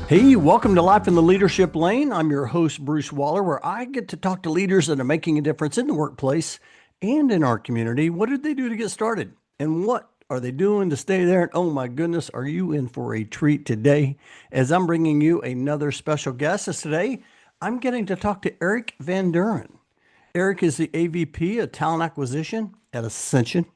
Hey, welcome to Life in the Leadership Lane. I'm your host, Bruce Waller, where I get to talk to leaders that are making a difference in the workplace and in our community. What did they do to get started? And what are they doing to stay there? And oh my goodness, are you in for a treat today? As I'm bringing you another special guest. As today, I'm getting to talk to Eric Van Duren. Eric is the AVP of Talent Acquisition at Ascension.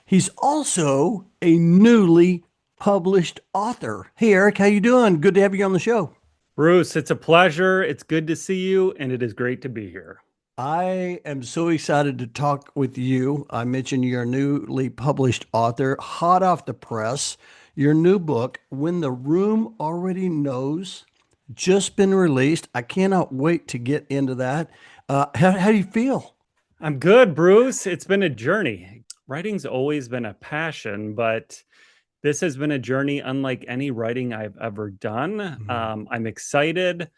He's also a newly published author. Hey, Eric, how you doing? Good to have you on the show. Bruce, it's a pleasure. It's good to see you, and it is great to be here. I am so excited to talk with you. I mentioned you're a newly published author, hot off the press. Your new book, When the Room Already Knows, just been released. I cannot wait to get into that. How do you feel? I'm good, Bruce. It's been a journey. Writing's always been a passion, but this has been a journey unlike any writing I've ever done. Mm. I'm excited,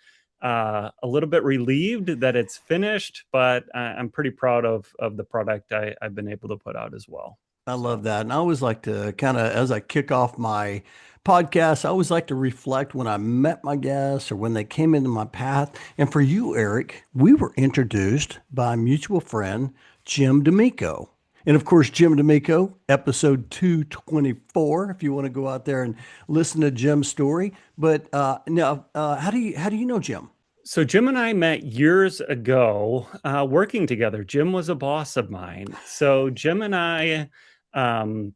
a little bit relieved that it's finished, but I'm pretty proud of the product I've been able to put out as well. I love So. that. And I always like to kind of, as I kick off my podcast, I always like to reflect when I met my guests or when they came into my path. And for you, Eric, we were introduced by a mutual friend, Jim D'Amico. And of course, Jim D'Amico, episode 224, if you want to go out there and listen to Jim's story. But now, how do you know Jim? So Jim and I met years ago, working together. Jim was a boss of mine. So Jim and I um,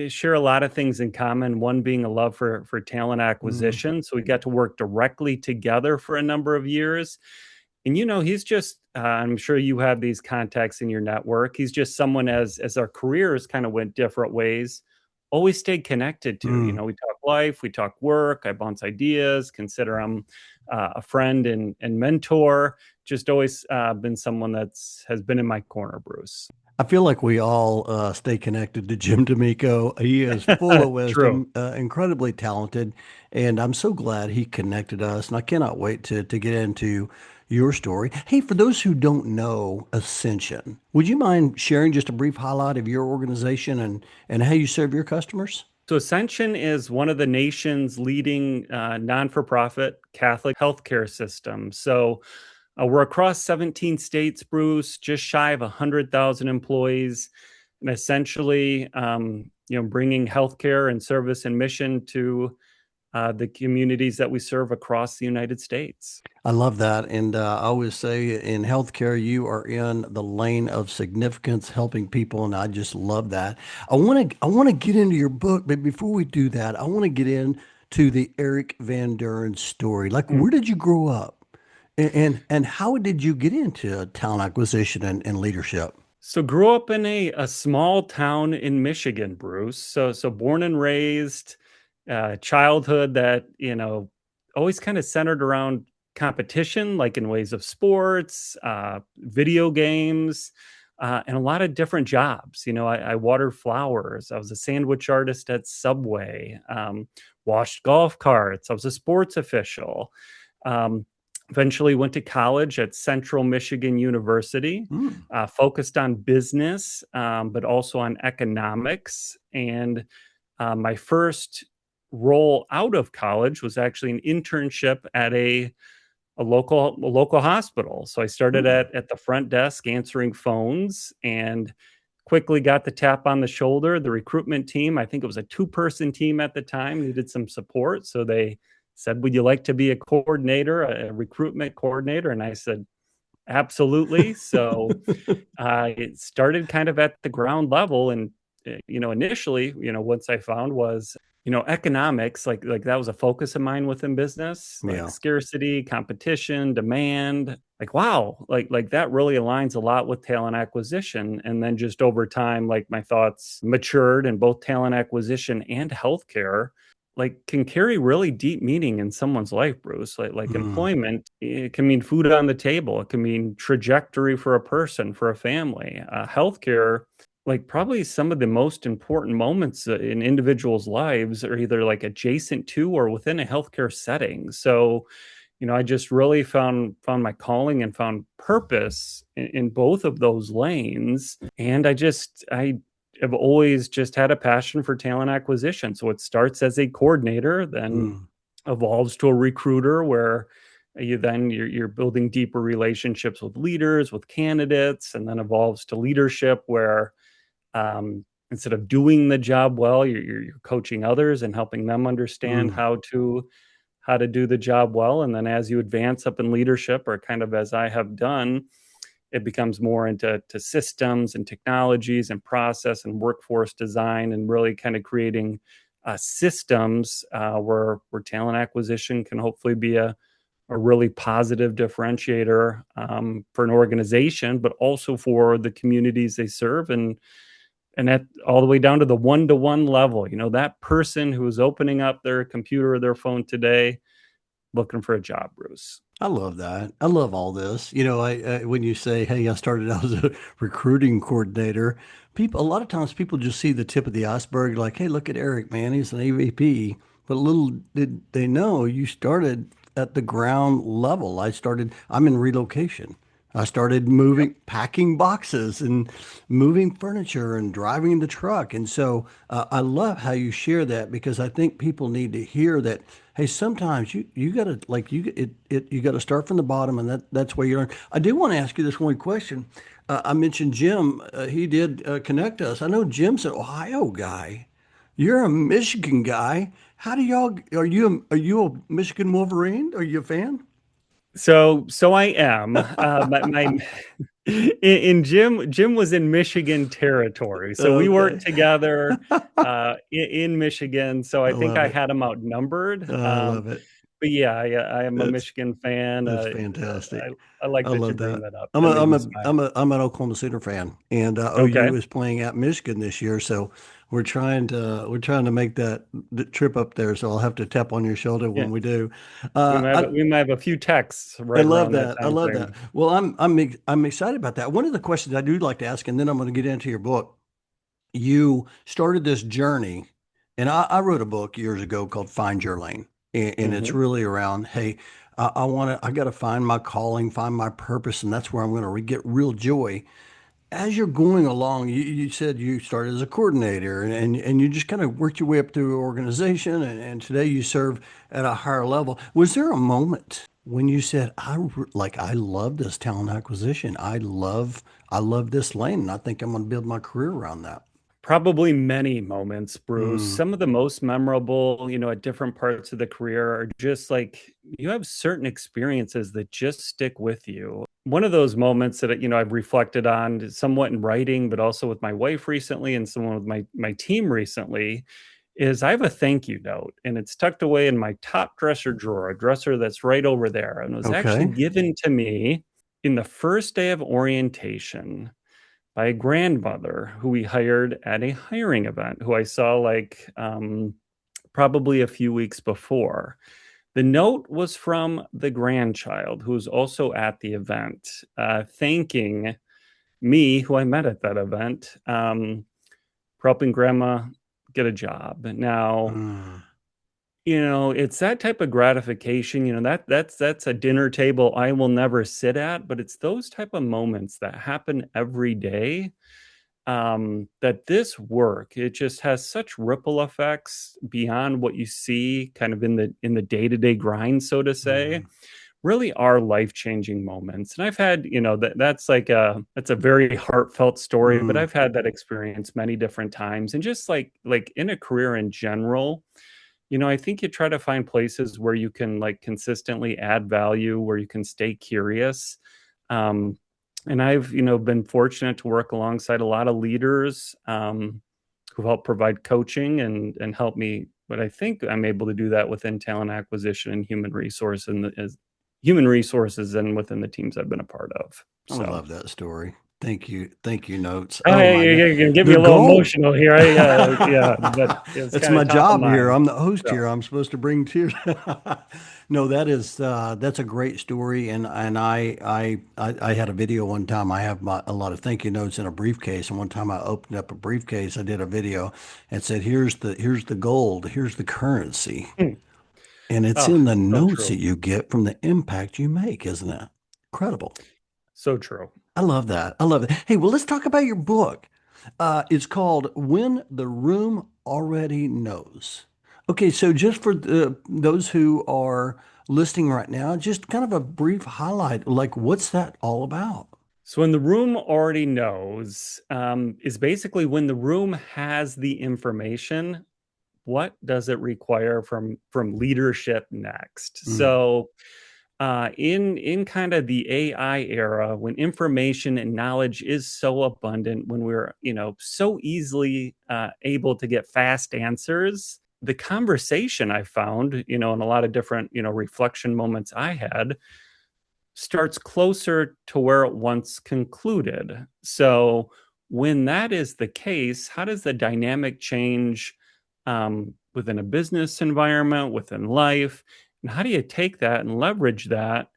share a lot of things in common. One being a love for talent Mm. acquisition. So we got to work directly together for a number of years. And he's just. I'm sure you have these contacts in your network. He's just someone as our careers kind of went different ways, always stayed connected to. Mm. We talk life, we talk work. I bounce ideas, consider him a friend and mentor. Just always been someone has been in my corner, Bruce. I feel like we all stay connected to Jim D'Amico. He is full of True. wisdom, incredibly talented, and I'm so glad he connected us. And I cannot wait to get into your story. Hey, for those who don't know Ascension, would you mind sharing just a brief highlight of your organization and how you serve your customers? So Ascension is one of the nation's leading non-for-profit Catholic healthcare systems. So we're across 17 states, Bruce, just shy of 100,000 employees, and essentially, bringing healthcare and service and mission to the communities that we serve across the United States. I love that. And I always say in healthcare, you are in the lane of significance, helping people. And I just love that. I want to get into your book, but before we do that, I want to get into the Eric Van Duren story. Like, Mm. where did you grow up? And how did you get into talent acquisition and leadership? So grew up in a small town in Michigan, Bruce. So born and raised, childhood that, always kind of centered around competition, like in ways of sports, video games, and a lot of different jobs. I watered flowers. I was a sandwich artist at Subway, washed golf carts. I was a sports official. Um, Eventually went to college at Central Michigan University, Hmm. focused on business, but also on economics. And my first role out of college was actually an internship at a local hospital. So I started Hmm. at the front desk answering phones and quickly got the tap on the shoulder. The recruitment team, I think it was a two-person team at the time, needed some support. So they said, "Would you like to be a coordinator, a recruitment coordinator?" And I said, "Absolutely." So it started kind of at the ground level. And, initially, once I found was, economics, like that was a focus of mine within business, like Yeah. scarcity, competition, demand. Like, wow, like that really aligns a lot with talent acquisition. And then just over time, like my thoughts matured, and both talent acquisition and healthcare like can carry really deep meaning in someone's life, Bruce. Like Mm. employment, it can mean food on the table. It can mean trajectory for a person, for a family. Healthcare, like probably some of the most important moments in individuals' lives are either like adjacent to or within a healthcare setting. So, I just really found my calling and found purpose in both of those lanes. And I have always just had a passion for talent acquisition. So it starts as a coordinator, then Mm. evolves to a recruiter where you're building deeper relationships with leaders, with candidates, and then evolves to leadership where instead of doing the job well, you're coaching others and helping them understand Mm. how to do the job well. And then as you advance up in leadership, or kind of as I have done, it becomes more into systems and technologies and process and workforce design, and really kind of creating systems where talent acquisition can hopefully be a really positive differentiator for an organization, but also for the communities they serve, and that all the way down to the one-to-one level. That person who is opening up their computer or their phone today looking for a job, Bruce. I love that. I love all this. I when you say, "Hey, I started out as a recruiting coordinator," a lot of times people just see the tip of the iceberg, like, "Hey, look at Eric, man, he's an AVP." But little did they know you started at the ground level. I'm in relocation. I started Yep. packing boxes and moving furniture and driving the truck. And so I love how you share that, because I think people need to hear that. Hey, sometimes you gotta you gotta start from the bottom, and that's where you learn. I do want to ask you this one question. I mentioned Jim. He did connect us. I know Jim's an Ohio guy. You're a Michigan guy. How do y'all? Are you a Michigan Wolverine? Are you a fan? So I am. My in Jim was in Michigan territory, so we Okay. worked together in Michigan. So I I think love I it. had him outnumbered. I love it. But yeah, I am a That's Michigan fan. That's I, fantastic. I like I that you love bring that. that up. I'm That a made I'm me a smile. I'm an Oklahoma City fan, and Okay, OU is playing at Michigan this year, so we're trying to make that the trip up there. So I'll have to tap on your shoulder yeah, when we do. we Uh, might I have, we might have a few texts I right love around that that. I time love that. frame. Well, I'm excited about that. One of the questions I do like to ask, and then I'm going to get into your book. You started this journey, and I wrote a book years ago called Find Your Lane, and it's Hmm. really around, hey, I got to find my calling, find my purpose, and that's where I'm going to get real joy. As you're going along, you said you started as a coordinator, and you just kind of worked your way up through an organization, and today you serve at a higher level. Was there a moment when you said, I love this talent acquisition. I love this lane, and I think I'm going to build my career around that. Probably many moments, Bruce. Mm, Some of the most memorable, at different parts of the career are just like you have certain experiences that just stick with you. One of those moments that I've reflected on somewhat in writing, but also with my wife recently and someone with my team recently, is I have a thank you note, and it's tucked away in my top dresser drawer, a dresser that's right over there, and it was actually okay. given to me in the first day of orientation by a grandmother who we hired at a hiring event, who I saw like probably a few weeks before. The note was from the grandchild who was also at the event, thanking me, who I met at that event, for helping grandma get a job. Now, Mm, it's that type of gratification, that's a dinner table I will never sit at, but it's those type of moments that happen every day, that this work, it just has such ripple effects beyond what you see kind of in the day-to-day grind, so to say, mm, really are life-changing moments. And I've had, that's a very heartfelt story, but mm, I've had that experience many different times. And just like in a career in general, I think you try to find places where you can like consistently add value, where you can stay curious. Um, and I've, been fortunate to work alongside a lot of leaders who help provide coaching and help me. But I think I'm able to do that within talent acquisition and human resources and within the teams I've been a part of. I So. love that story. Thank you. Thank you, Notes. Oh, Oh yeah, my God. you're gonna get me The a little gold. emotional here. Yeah, but it's It's kind of my top of job here. mind. I'm the host So. here. I'm supposed to bring tears. No, that's a great story, and I had a video one time. I have a lot of thank you notes in a briefcase, and one time I opened up a briefcase. I did a video and said, "Here's the gold. Here's the currency." Hmm. And it's Oh, in the so notes true. that you get from the impact you make, isn't it? Incredible. So true. I love that. I love it. Hey, well, let's talk about your book. It's called When the Room Already Knows. Okay, so just for those who are listening right now, just kind of a brief highlight, like what's that all about? So when the room already knows, is basically when the room has the information, what does it require from leadership next? Mm, So in kind of the AI era, when information and knowledge is so abundant, when we're so easily able to get fast answers, the conversation I found, in a lot of different reflection moments I had, starts closer to where it once concluded. So when that is the case, how does the dynamic change within a business environment, within life? And how do you take that and leverage that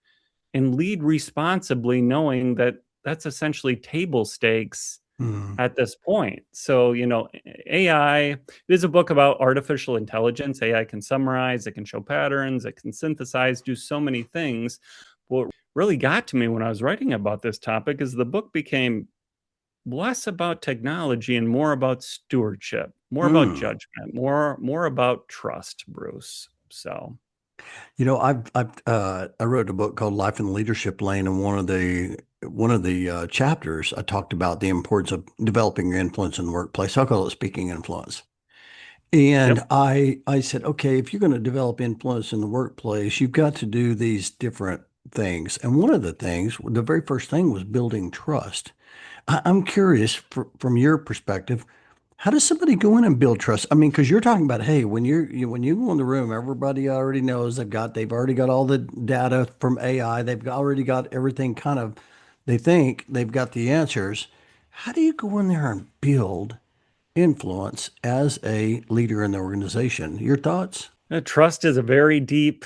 and lead responsibly, knowing that that's essentially table stakes mm, at this point? So, AI is a book about artificial intelligence. AI can summarize, it can show patterns, it can synthesize, do so many things. What really got to me when I was writing about this topic is the book became less about technology and more about stewardship, more about mm. judgment, more about trust, Bruce. So, I wrote a book called Life in the Leadership Lane, and one of the chapters I talked about the importance of developing your influence in the workplace. I call it speaking influence. And yep. I said, okay, if you're going to develop influence in the workplace, you've got to do these different things. And one of the things, the very first thing was building trust. I'm curious from your perspective, how does somebody go in and build trust? I mean, because you're talking about, hey, when you go in the room, everybody already knows they've already got all the data from AI. Already got everything kind of, they think they've got the answers. How do you go in there and build influence as a leader in the organization? Your thoughts? Trust is a very deep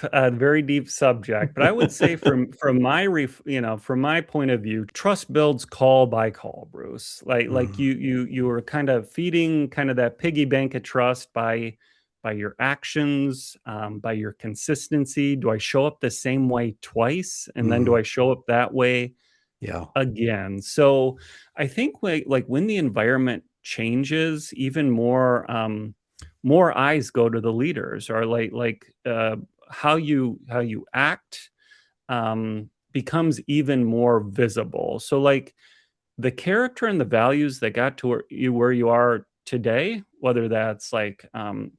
subject. But I would say, from my point of view, trust builds call by call, Bruce. Like Mm, you are kind of feeding kind of that piggy bank of trust by your actions, by your consistency. Do I show up the same way twice, and then do mm, I show up that way yeah. again? So I think like when the environment changes, even more eyes go to the leaders, or how you act becomes even more visible. So like the character and the values that got to where you are today, whether that's like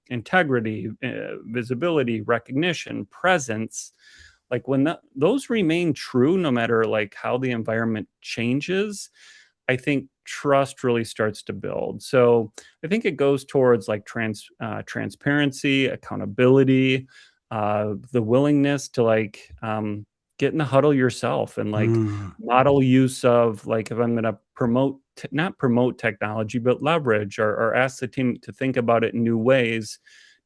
integrity, visibility, recognition, presence, like when those remain true no matter like how the environment changes, I think trust really starts to build. So I think it goes towards like transparency, accountability, the willingness to like get in the huddle yourself, and like Mm, model use of, like, if I'm going to not promote technology, but leverage, or ask the team to think about it in new ways,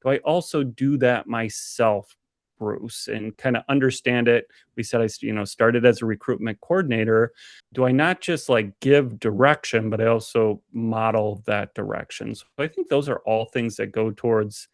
do I also do that myself, Bruce, and kind of understand it? We said started as a recruitment coordinator. Do I not just like give direction, but I also model that direction? So I think those are all things that go towards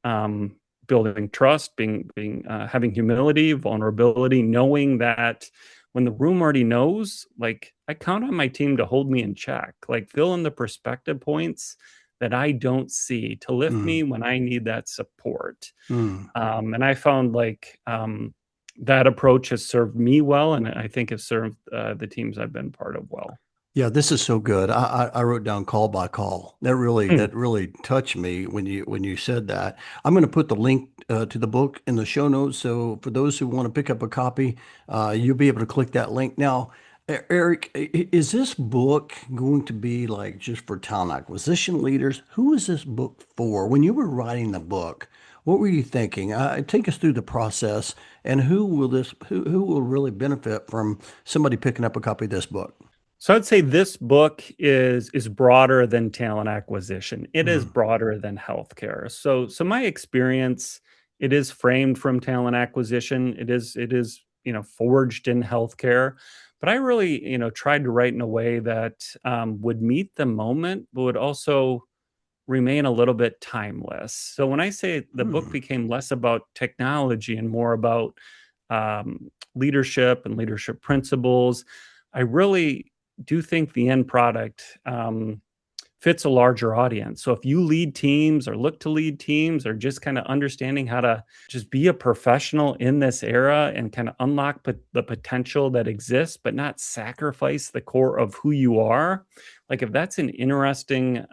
um, building trust, being having humility, vulnerability, knowing that when the room already knows, like I count on my team to hold me in check, like fill in the perspective points that I don't see, to lift mm, me when I need that support. mm. And I found like that approach has served me well, and I think has served the teams I've been part of well. Yeah, this is so good. I wrote down call by call. Mm. That really touched me when you said that. I'm going to put the link to the book in the show notes. So for those who want to pick up a copy, you'll be able to click that link. Now, Eric, is this book going to be like just for talent acquisition leaders? Who is this book for? When you were writing the book, what were you thinking? Take us through the process, and who will really benefit from somebody picking up a copy of this book? So I'd say this book is broader than talent acquisition. It is Mm, broader than healthcare. So my experience, it is framed from talent acquisition. It is forged in healthcare, but I really tried to write in a way that would meet the moment, but would also remain a little bit timeless. So when I say the book mm, became less about technology and more about leadership and leadership principles, I really do think the end product fits a larger audience. So if you lead teams or look to lead teams or just kind of understanding how to just be a professional in this era and kind of unlock the potential that exists, but not sacrifice the core of who you are, like if that's an interesting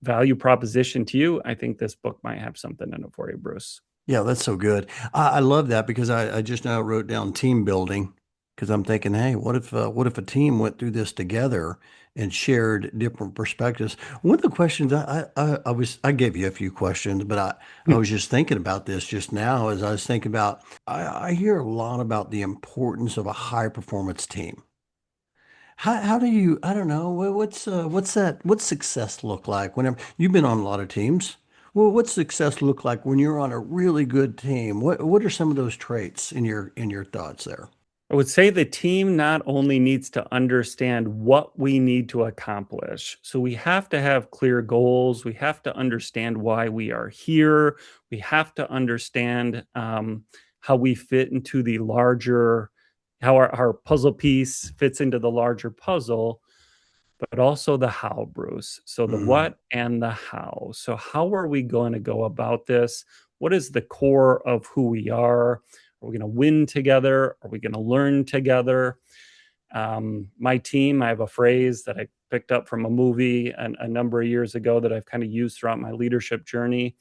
value proposition to you, I think this book might have something in it for you, Bruce. Yeah, that's so good. I love that because I just now wrote down team building because I'm thinking, hey, what if a team went through this together and shared different perspectives? One of the questions I gave you a few questions, but I was just thinking about this just now as I was thinking about I hear a lot about the importance of a high performance team. How do you, I don't know, what's success look like whenever you've been on a lot of teams? Well, what's success look like when you're on a really good team? What are some of those traits in your thoughts there? I would say the team not only needs to understand what we need to accomplish. So we have to have clear goals. We have to understand why we are here. We have to understand how we fit into the larger, how our puzzle piece fits into the larger puzzle, but also the how, Bruce. So the Mm, what and the how. So how are we going to go about this? What is the core of who we are? Are we going to win together? Are we going to learn together? My team, I have a phrase that I picked up from a movie a number of years ago that I've kind of used throughout my leadership journey.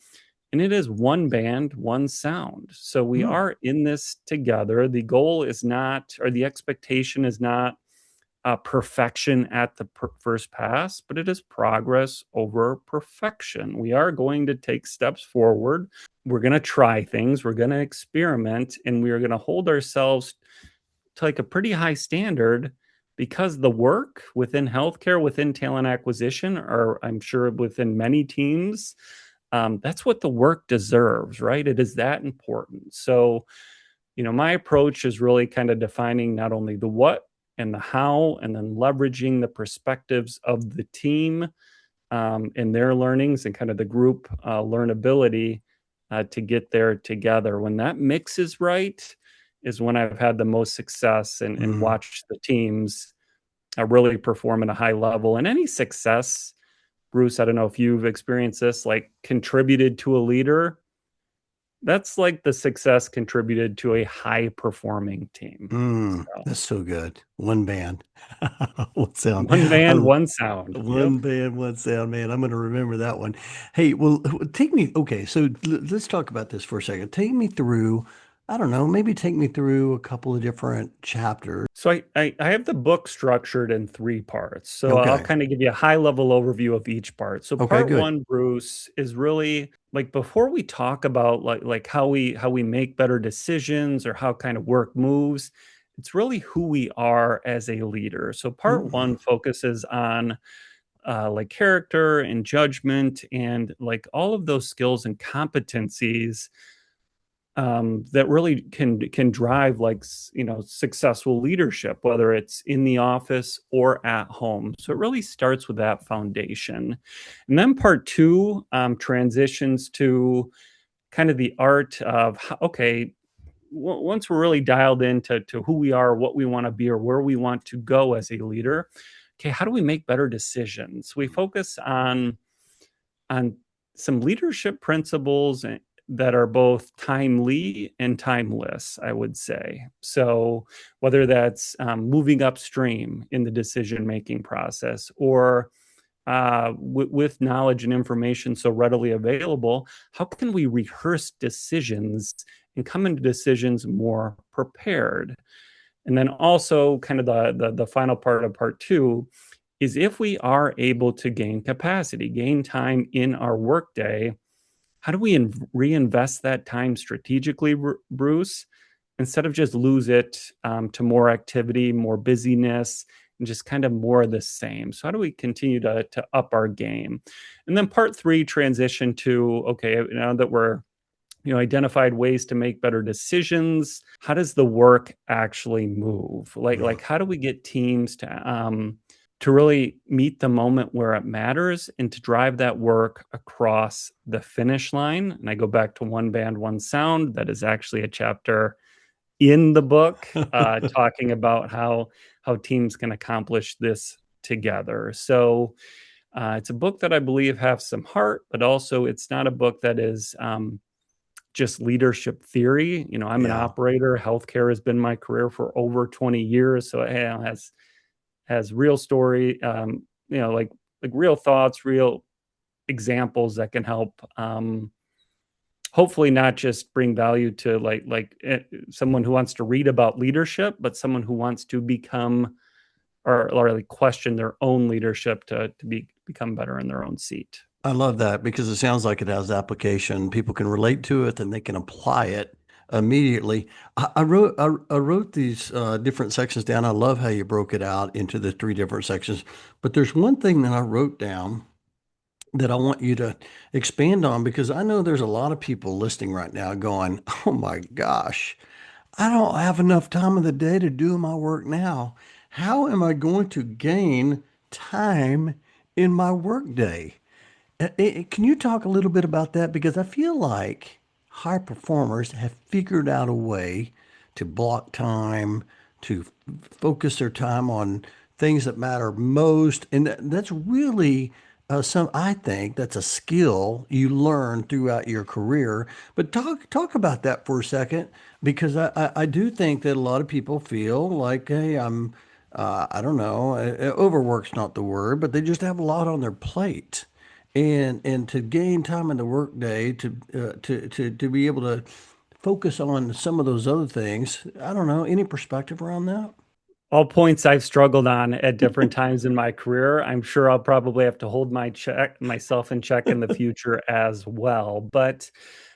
And it is one band, one sound. So we mm, are in this together. The goal is not, or the expectation is not perfection at the first pass, but it is progress over perfection. We are going to take steps forward. We're going to try things. We're going to experiment, and we are going to hold ourselves to like a pretty high standard because the work within healthcare, within talent acquisition, or I'm sure within many teams, that's what the work deserves, right? It is that important. So, my approach is really kind of defining not only the what and the how, and then leveraging the perspectives of the team and their learnings and kind of the group learnability to get there together. When that mix is right, is when I've had the most success and mm. watched the teams really perform at a high level. And any success, Bruce, I don't know if you've experienced this, like contributed to a leader, that's like the success contributed to a high performing team. So That's so good. One band, one sound. one band, one sound. Yep. One band, one sound, man. I'm going to remember that one. Hey, well, take me. Okay, so let's talk about this for a second. Take me through. I don't know. Maybe take me through a couple of different chapters. So I have the book structured in three parts. So I'll Okay. kind of give you a high level overview of each part. So Okay. part Good. one, Bruce, is really like before we talk about like how we make better decisions or how kind of work moves, it's really who we are as a leader. So part Mm, one focuses on like character and judgment and like all of those skills and competencies that really can drive like successful leadership, whether it's in the office or at home. So it really starts with that foundation, and then part two transitions to kind of the art of okay, once we're really dialed into who we are, what we want to be, or where we want to go as a leader. Okay, how do we make better decisions? We focus on some leadership principles that are both timely and timeless, I would say. So, whether that's moving upstream in the decision making process or with knowledge and information so readily available, how can we rehearse decisions and come into decisions more prepared? And then also, kind of the final part of part two is if we are able to gain capacity, gain time in our workday, how do we reinvest that time strategically, Bruce, instead of just lose it to more activity, more busyness, and just kind of more of the same? So how do we continue to up our game? And then part three transition to okay, now that we're identified ways to make better decisions, how does the work actually move? Like how do we get teams to really meet the moment where it matters and to drive that work across the finish line? And I go back to one band, one sound. That is actually a chapter in the book mm. talking about how teams can accomplish this together. So It's a book that I believe has some heart, but also it's not a book that is just leadership theory. I'm an Yeah. operator. Healthcare has been my career for over 20 years, so it has real story, like real thoughts, real examples that can help. Hopefully, not just bring value to someone who wants to read about leadership, but someone who wants to become or like question their own leadership to become better in their own seat. I love that because it sounds like it has application. People can relate to it and they can apply it immediately. I wrote these different sections down. I love how you broke it out into the three different sections. But there's one thing that I wrote down that I want you to expand on because I know there's a lot of people listening right now going, "Oh my gosh, I don't have enough time of the day to do my work now. How am I going to gain time in my work day?" Can you talk a little bit about that? Because I feel like high performers have figured out a way to block time, to focus their time on things that matter most. And that's really I think that's a skill you learn throughout your career. But talk about that for a second, because I do think that a lot of people feel like, hey, I don't know, overwork's not the word, but they just have a lot on their plate and to gain time in the workday to be able to focus on some of those other things. I don't know. Any perspective around that? All points I've struggled on at different times in my career. I'm sure I'll probably have to hold myself in check in the future as well. But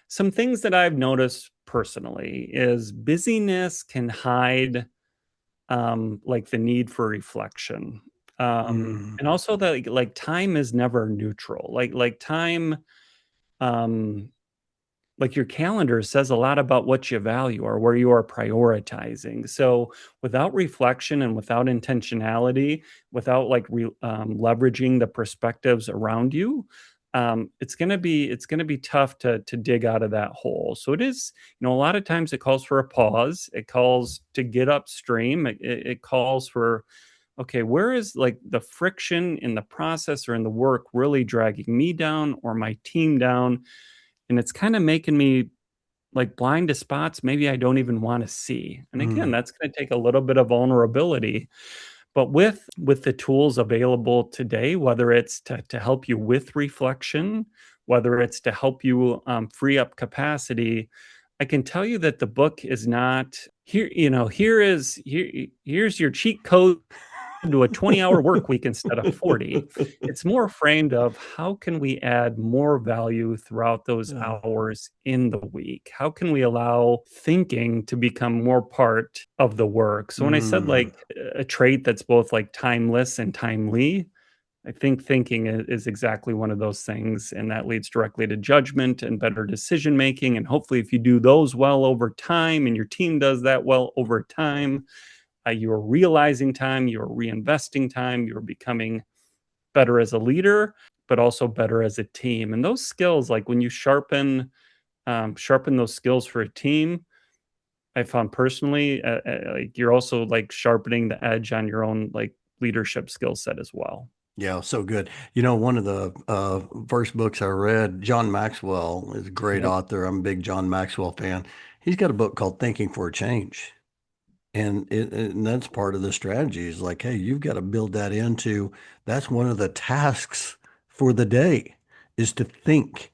some things that I've noticed personally is busyness can hide like the need for reflection. Mm, And also that like time is never neutral. Like time um like your calendar says a lot about what you value or where you are prioritizing. So without reflection and without intentionality, without leveraging the perspectives around you, it's gonna be tough to dig out of that hole. So it is, a lot of times it calls for a pause. It calls to get upstream. It calls for, okay, where is like the friction in the process or in the work really dragging me down or my team down? And it's kind of making me like blind to spots maybe I don't even want to see. And again, mm, that's going to take a little bit of vulnerability. But with the tools available today, whether it's to help you with reflection, whether it's to help you free up capacity, I can tell you that the book is not here. Here's your cheat code to a 20-hour work week instead of 40. It's more framed of how can we add more value throughout those yeah. hours in the week? How can we allow thinking to become more part of the work? So when I said Mm, like a trait that's both like timeless and timely, I think thinking is exactly one of those things, and that leads directly to judgment and better decision making. And hopefully, if you do those well over time and your team does that well over time, you're realizing time, you're reinvesting time, you're becoming better as a leader, but also better as a team. And those skills, like when you sharpen those skills for a team, I found personally, like you're also like sharpening the edge on your own like leadership skill set as well. yeah, so good. You know, one of the first books I read, John Maxwell is a great Yep. author. I'm a big John Maxwell fan. He's got a book called Thinking for a Change. And that's part of the strategy is like, hey, you've got to build that into that's one of the tasks for the day is to think.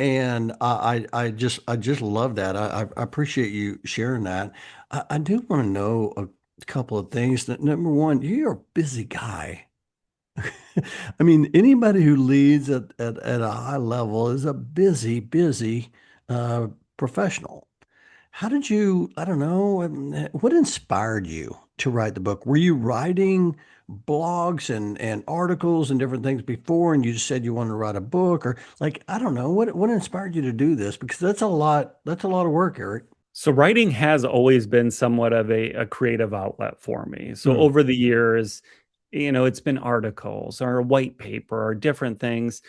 And I just love that. I appreciate you sharing that. I do want to know a couple of things. That number one, you're a busy guy. I mean, anybody who leads at a high level is a busy uh, professional. How did you, I don't know, what inspired you to write the book? Were you writing blogs and articles and different things before and you just said you wanted to write a book or like, I don't know, what inspired you to do this? Because that's a lot of work, Eric. So writing has always been somewhat of a creative outlet for me. So Hmm. over the years, it's been articles or white paper or different things.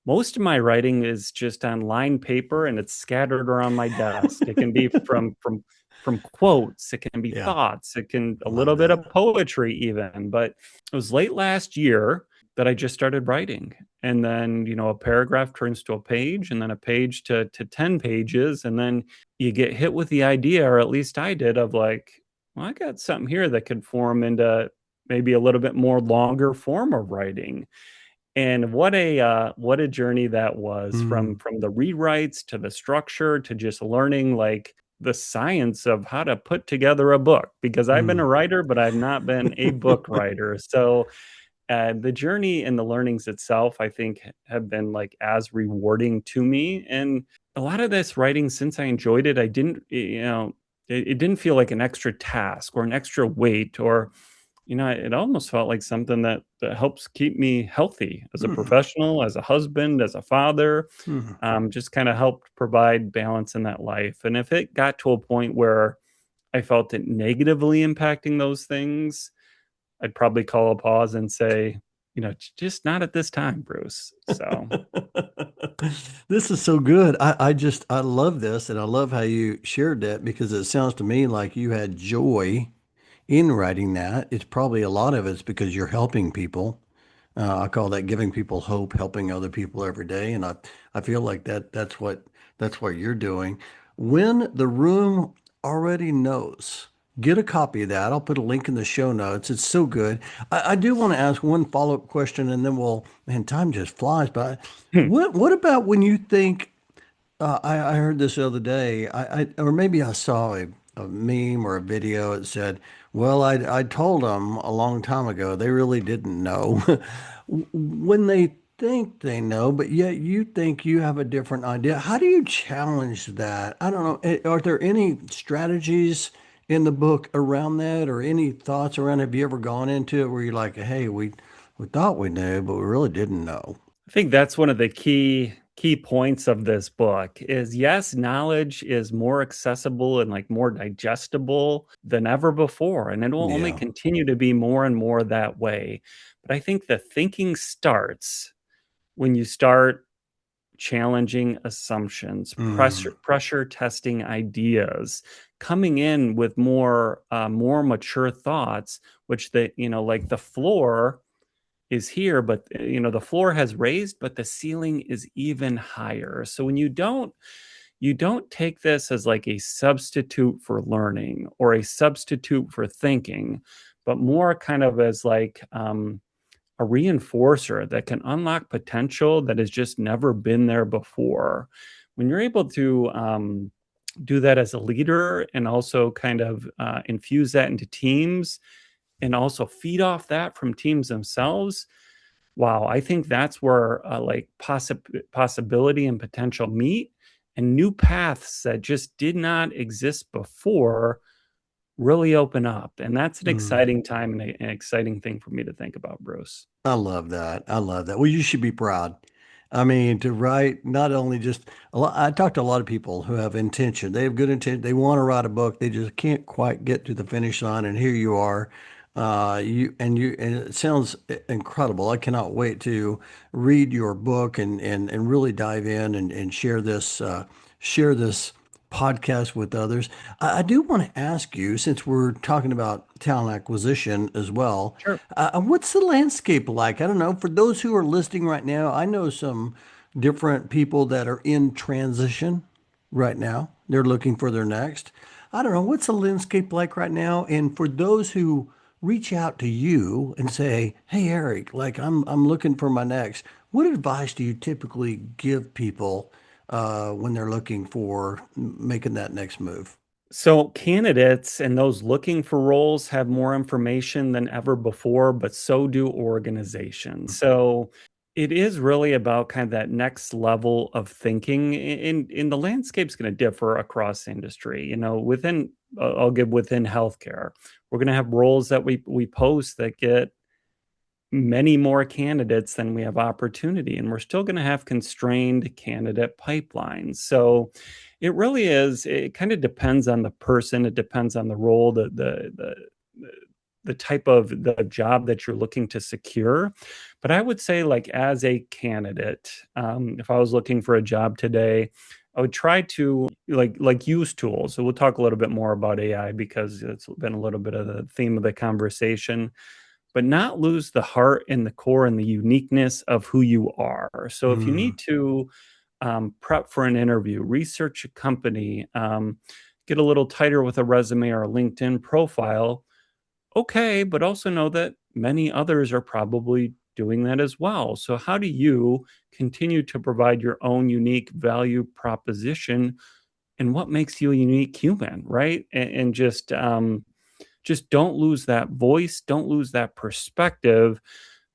Most of my writing is just on lined paper and it's scattered around my desk. It can be from quotes, it can be Yeah, thoughts, it can I a love little bit that. of poetry even. But it was late last year. that I just started writing. And then, a paragraph turns to a page, and then a page to 10 pages. And then you get hit with the idea, or at least I did, of like, well, I got something here that could form into maybe a little bit more longer form of writing. And what a journey that was, from Mm. the rewrites to the structure to just learning like the science of how to put together a book, because I've been a Mm. writer, but I've not been a book writer. So the journey and the learnings itself, I think, have been like as rewarding to me. And a lot of this writing, since I enjoyed it, I didn't, it didn't feel like an extra task or an extra weight, or it almost felt like something that helps keep me healthy as a Mm. professional, as a husband, as a father. Mm. Just kind of helped provide balance in that life. And if it got to a point where I felt it negatively impacting those things, I'd probably call a pause and say, just not at this time, Bruce. So, This is so good. I love this, and I love how you shared that, because it sounds to me like you had joy in writing that. It's probably a lot of it's because you're helping people. I call that giving people hope, helping other people every day, and I feel like that's what you're doing. When the room already knows, get a copy of that. I'll put a link in the show notes. It's so good. I do want to ask one follow-up question, and then man, time just flies by. hmm, What about when you think, I heard this the other day, or maybe I saw a meme or a video. It said, well, I told them a long time ago, they really didn't know. When they think they know, but yet you think you have a different idea. How do you challenge that? I don't know. Are there any strategies in the book around that, or any thoughts around? Have you ever gone into it where you're like, hey, we thought we knew, but we really didn't know? I think that's one of the key points of this book is, yes, knowledge is more accessible and like more digestible than ever before, and it will only Yeah. continue to be more and more that way. But I think the thinking starts when you start challenging assumptions, Mm. pressure testing ideas, coming in with more mature thoughts, which like the floor is here, but the floor has raised, but the ceiling is even higher. So when you don't take this as like a substitute for learning or a substitute for thinking, but more kind of as like a reinforcer that can unlock potential that has just never been there before. When you're able to do that as a leader, and also kind of infuse that into teams, and also feed off that from teams themselves, wow, I think that's where like possibility and potential meet, and new paths that just did not exist before really open up. And that's an Mm. exciting time and an exciting thing for me to think about, Bruce. I love that. I love that. Well, you should be proud. I mean, to write not only just a lot, I talk to a lot of people who have intention. They have good intent. They want to write a book. They just can't quite get to the finish line. And here you are. And it sounds incredible. I cannot wait to read your book and really dive in and share this podcast with others. I do want to ask you, since we're talking about talent acquisition as well, Sure. what's the landscape like? I don't know. For those who are listening right now, I know some different people that are in transition right now. They're looking for their next. I don't know. What's the landscape like right now? And for those who reach out to you and say, "Hey, Eric, like I'm looking for my next," what advice do you typically give people when they're looking for making that next move? So, candidates and those looking for roles have more information than ever before, but so do organizations. So, it is really about kind of that next level of thinking. In the landscape's going to differ across industry. I'll give within healthcare, we're going to have roles that we post that get many more candidates than we have opportunity, and we're still going to have constrained candidate pipelines. So it kind of depends on the person, it depends on the role, the type of the job that you're looking to secure. But I would say, like, as a candidate, if I was looking for a job today, I would try to use tools. So we'll talk a little bit more about AI because it's been a little bit of the theme of the conversation. but not lose the heart and the core and the uniqueness of who you are. So if you Mm, need to prep for an interview, research a company, get a little tighter with a resume or a LinkedIn profile, okay, but also know that many others are probably doing that as well. So how do you continue to provide your own unique value proposition and what makes you a unique human, right? And just don't lose that voice, don't lose that perspective,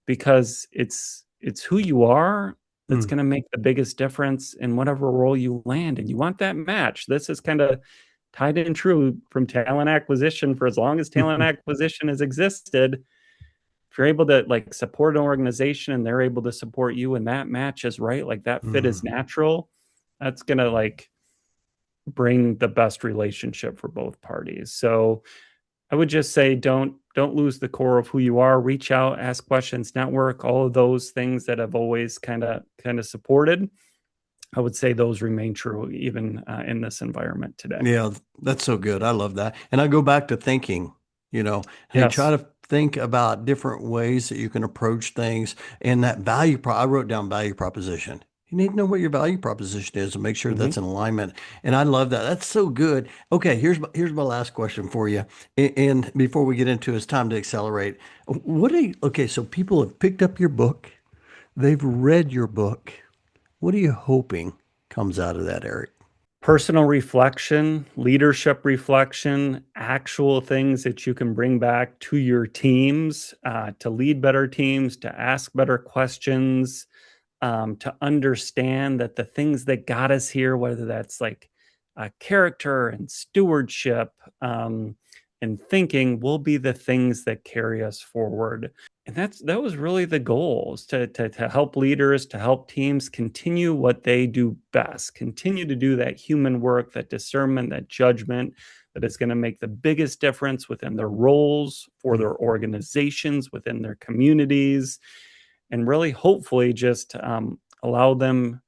because it's who you are that's mm, going to make the biggest difference in whatever role you land. And you want that match. This is kind of tied in true from talent acquisition. For as long as talent acquisition has existed, if you're able to like support an organization and they're able to support you and that match is right, like that fit is mm. natural, that's going to like bring the best relationship for both parties. So I would just say don't lose the core of who you are. Reach out, ask questions, network, all of those things that have always kind of supported. I would say those remain true even in this environment today. Yeah, that's so good. I love that. And I go back to thinking, hey, try Yes. to think about different ways that you can approach things and that I wrote down value proposition. You need to know what your value proposition is and make sure Mhm. that's in alignment. And I love that. That's so good. Okay, here's my last question for you. And before we get into it's time to accelerate. Okay, so people have picked up your book. They've read your book. What are you hoping comes out of that, Eric? Personal reflection, leadership reflection, actual things that you can bring back to your teams to lead better teams, to ask better questions, to understand that the things that got us here, whether that's like character and stewardship and thinking, will be the things that carry us forward. And that was really the goal, is to help leaders, to help teams continue what they do best, continue to do that human work, that discernment, that judgment that is going to make the biggest difference within their roles, for their organizations, within their communities, and really hopefully just allow them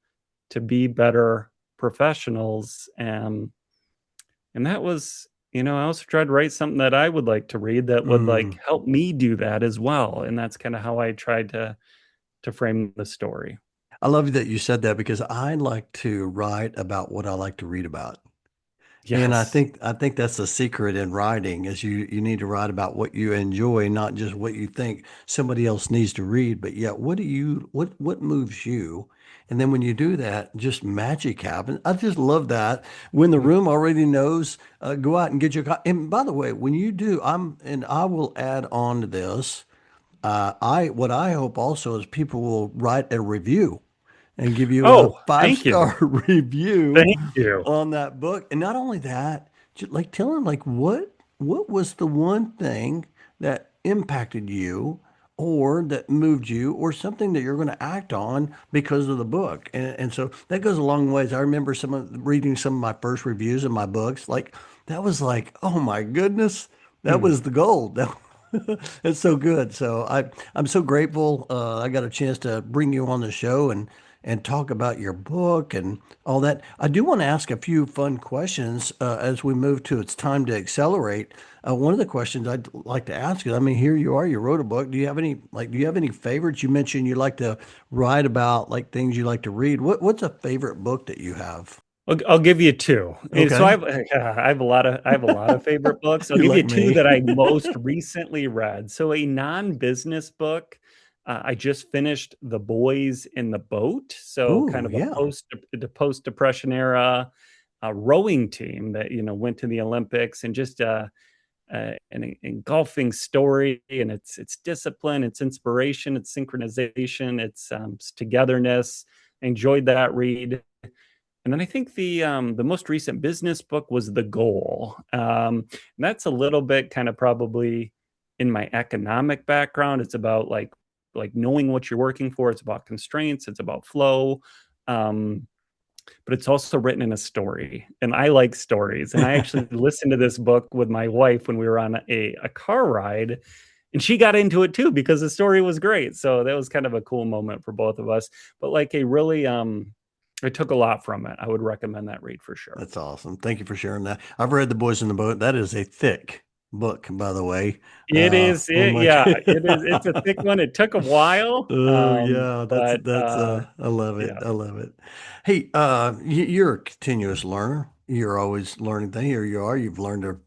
to be better professionals. And that was, I also tried to write something that I would like to read that would like Mm. help me do that as well. And that's kind of how I tried to frame the story. I love that you said that because I like to write about what I like to read about. And Yes. I think that's the secret in writing is you need to write about what you enjoy, not just what you think somebody else needs to read, but yet what moves you? And then when you do that, just magic happens. I just love that. When the Mhm. room already knows, go out and get your and by the way, when you do, and I will add on to this. I what I hope also is people will write a review and give you a Oh, five thank you. star review Thank you. on that book. And not only that, just like tell them like what was the one thing that impacted you or that moved you or something that you're going to act on because of the book. And so that goes a long ways. I remember reading some of my first reviews of my books. Like that was like, oh my goodness, that Hmm. was the gold. It's so good. So I'm so grateful. I got a chance to bring you on the show and talk about your book and all that. I do want to ask a few fun questions as we move to it's time to accelerate. One of the questions I'd like to ask is, I mean, here you are, you wrote a book. Do you have any favorites? You mentioned you like to write about like things you like to read. What's a favorite book that you have? I'll give you two. And so Okay. I have a lot of favorite books. I'll You're give you like two me. that I most recently read. So a non-business book. I just finished The Boys in the Boat. So kind Oh, of a yeah. post depression era rowing team that went to the Olympics, and just an engulfing story. And it's discipline, it's inspiration, it's synchronization, it's togetherness. I enjoyed that read. And then I think the most recent business book was The Goal. And that's a little bit kind of probably in my economic background. It's about like knowing what you're working for. It's about constraints. It's about flow. Um, but it's also written in a story, and I like stories. And I actually listened to this book with my wife when we were on a car ride, and she got into it too because the story was great. So that was kind of a cool moment for both of us. But like a really I took a lot from it. I would recommend that read for sure. That's awesome. Thank you for sharing that. I've read The Boys in the Boat. That is a thick. book, by the way. It is Oh it, my yeah, it is. It's a God. thick one. It took a while, Oh yeah, but I love it. yeah. I love it. Hey, you're a continuous learner. You're always learning things. Here you are. You've learned to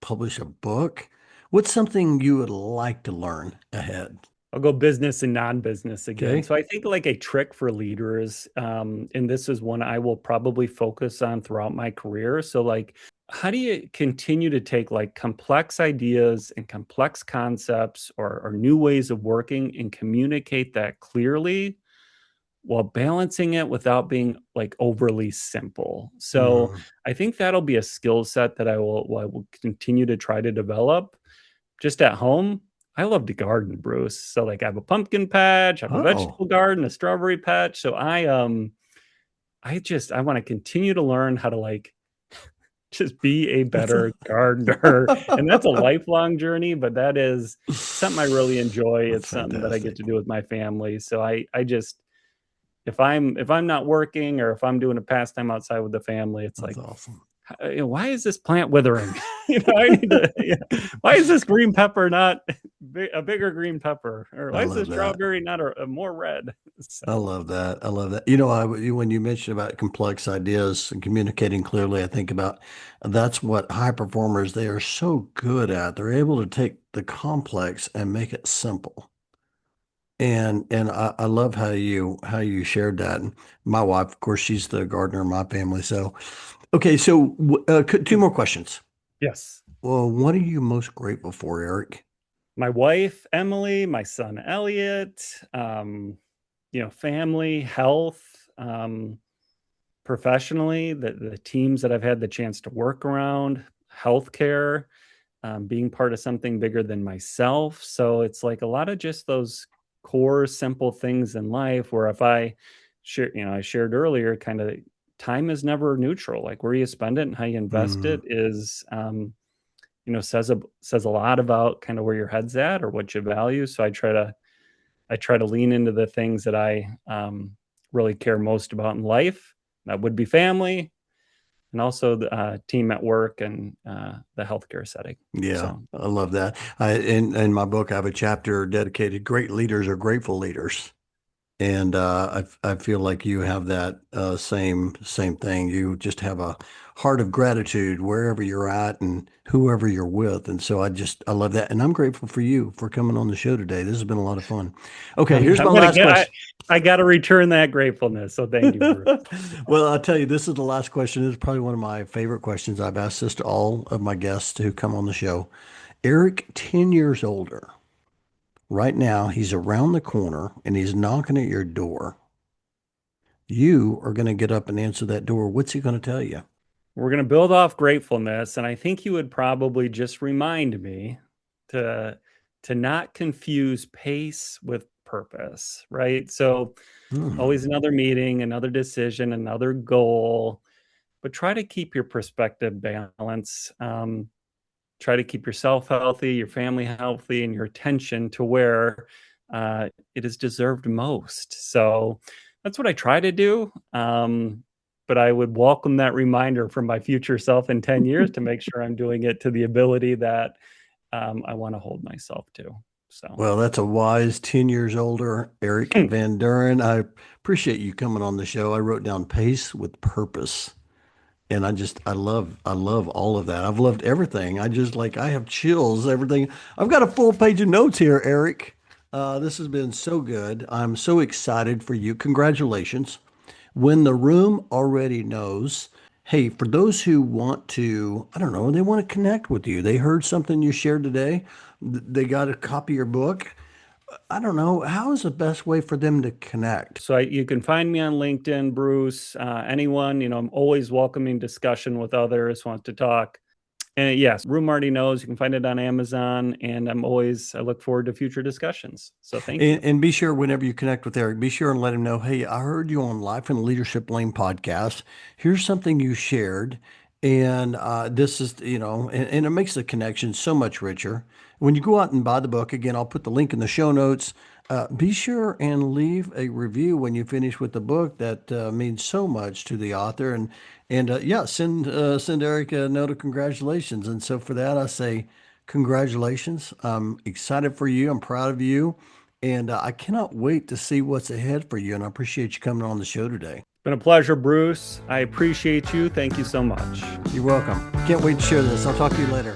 publish a book. What's something you would like to learn ahead? I'll go business and non-business again. Okay. So I think like a trick for leaders, and this is one I will probably focus on throughout my career. So like, how do you continue to take like complex ideas and complex concepts or new ways of working and communicate that clearly while balancing it without being like overly simple? So Mm. I think that'll be a skill set that I will continue to try to develop just at home. I love to garden, Bruce. So like I have a pumpkin patch, I have a Oh, vegetable garden, a strawberry patch. So I want to continue to learn how to like just be a that's better gardener. And that's a lifelong journey, but that is something I really enjoy. that's It's something that I get fantastic. to do with my family. So I just if I'm not working or if I'm doing a pastime outside with the family, it's That's like awesome. why is this plant withering? I need to. Yeah. Why is this green pepper not a bigger green pepper, or I why is this love that. strawberry not a more red? I So love that. I love that. When you mentioned about complex ideas and communicating clearly, I think about that's what high performers, they are so good at. They're able to take the complex and make it simple. And I love how you shared that. And my wife, of course, she's the gardener in my family. So, okay. So, two more questions. yes, Well, what are you most grateful for, Eric? my wife Emily, my son Elliot, family, health, professionally, the teams that I've had the chance to work around, healthcare, being part of something bigger than myself. So it's like a lot of just those core, simple things in life where if I share, I shared earlier, kind of time is never neutral. Like where you spend it and how you invest Mm, it is, says a lot about kind of where your head's at or what you value. So I try to lean into the things that I really care most about in life. That would be family, and also the team at work and the healthcare setting. yeah, So I love that. In my book, I have a chapter dedicated "Great Leaders Are Grateful Leaders." And I feel like you have that same thing. You just have a heart of gratitude wherever you're at and whoever you're with. And so I love that. And I'm grateful for you for coming on the show today. This has been a lot of fun. Okay, here's I'm my gonna last get question. I got to return that gratefulness. So thank you, Bruce. Well, I'll tell you, this is the last question. It's probably one of my favorite questions. I've asked this to all of my guests who come on the show. Eric, 10 years older. Right now, he's around the corner and he's knocking at your door. You are going to get up and answer that door. What's he going to tell you? We're gonna build off gratefulness, and I think you would probably just remind me to not confuse pace with purpose, right? So always Hmm. another meeting, another decision, another goal, but try to keep your perspective balance. Try to keep yourself healthy, your family healthy, and your attention to where it is deserved most. So that's what I try to do. But I would welcome that reminder from my future self in 10 years to make sure I'm doing it to the ability that I want to hold myself to. So, Well, that's a wise 10 years older Eric Van Duren. I appreciate you coming on the show. I wrote down pace with purpose. And I love all of that. I've loved everything. I have chills, everything. I've got a full page of notes here, Eric. This has been so good. I'm so excited for you. Congratulations. When the room already knows, hey, for those who want to, I don't know, they want to connect with you. They heard something you shared today. They got a copy of your book. I don't know. How is the best way for them to connect? you can find me on LinkedIn, Bruce. Anyone, I'm always welcoming discussion with others, wants to talk. And yes, Room already knows. You can find it on Amazon, and I look forward to future discussions. So thank you. And be sure whenever you connect with Eric, be sure and let him know, hey, I heard you on Life and Leadership Lane podcast. Here's something you shared. And this is, and it makes the connection so much richer. When you go out and buy the book, again, I'll put the link in the show notes. Be sure and leave a review when you finish with the book. That means so much to the author. And yeah, send Eric a note of congratulations. And so for that, I say, Congratulations. I'm excited for you. I'm proud of you. And I cannot wait to see what's ahead for you. And I appreciate you coming on the show today. Been a pleasure, Bruce. I appreciate you. Thank you so much. You're welcome. Can't wait to share this. I'll talk to you later.